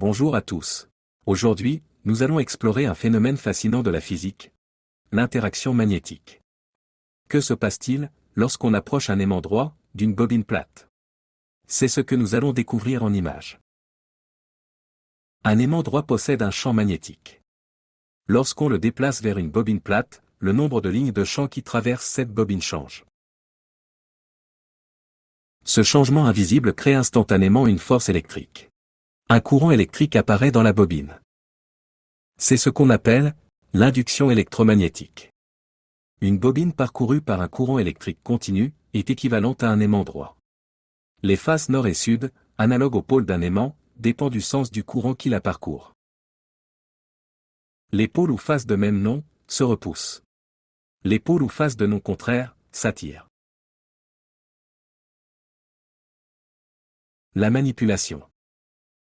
Bonjour à tous. Aujourd'hui, nous allons explorer un phénomène fascinant de la physique, l'interaction magnétique. Que se passe-t-il lorsqu'on approche un aimant droit d'une bobine plate? C'est ce que nous allons découvrir en images. Un aimant droit possède un champ magnétique. Lorsqu'on le déplace vers une bobine plate, le nombre de lignes de champ qui traversent cette bobine change. Ce changement invisible crée instantanément une force électrique. Un courant électrique apparaît dans la bobine. C'est ce qu'on appelle l'induction électromagnétique. Une bobine parcourue par un courant électrique continu est équivalente à un aimant droit. Les faces nord et sud, analogues au pôle d'un aimant, dépendent du sens du courant qui la parcourt. Les pôles ou faces de même nom se repoussent. Les pôles ou faces de nom contraire s'attirent. La manipulation.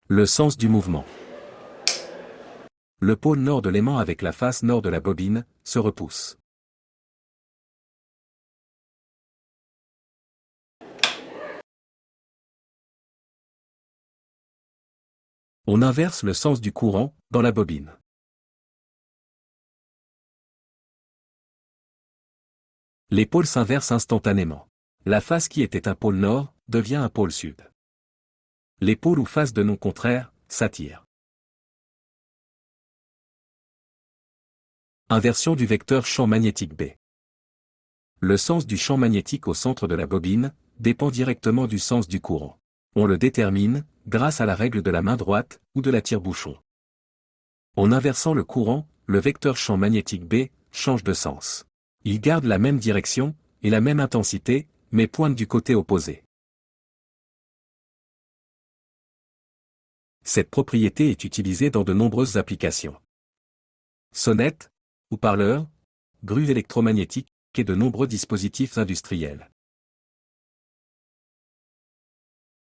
Le sens du mouvement. Le pôle nord de l'aimant avec la face nord de la bobine se repousse. On inverse le sens du courant dans la bobine. Les pôles s'inversent instantanément. La face qui était un pôle nord devient un pôle sud. Les pôles ou faces de nom contraire s'attirent. Inversion du vecteur champ magnétique B. Le sens du champ magnétique au centre de la bobine dépend directement du sens du courant. On le détermine grâce à la règle de la main droite ou de la tire-bouchon. En inversant le courant, le vecteur champ magnétique B change de sens. Il garde la même direction et la même intensité, mais pointe du côté opposé. Cette propriété est utilisée dans de nombreuses applications. Sonnettes, haut-parleurs, grues électromagnétiques et de nombreux dispositifs industriels.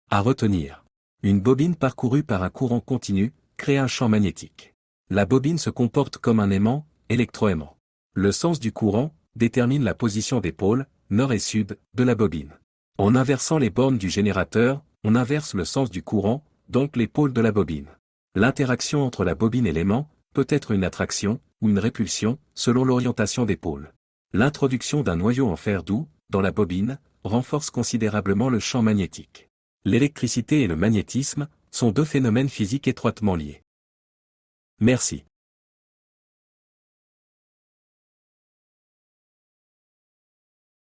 À retenir. Une bobine parcourue par un courant continu crée un champ magnétique. La bobine se comporte comme un aimant, électroaimant. Le sens du courant détermine la position des pôles, nord et sud, de la bobine. En inversant les bornes du générateur, on inverse le sens du courant, donc les pôles de la bobine. L'interaction entre la bobine et l'aimant peut être une attraction ou une répulsion selon l'orientation des pôles. L'introduction d'un noyau en fer doux dans la bobine renforce considérablement le champ magnétique. L'électricité et le magnétisme sont deux phénomènes physiques étroitement liés. Merci.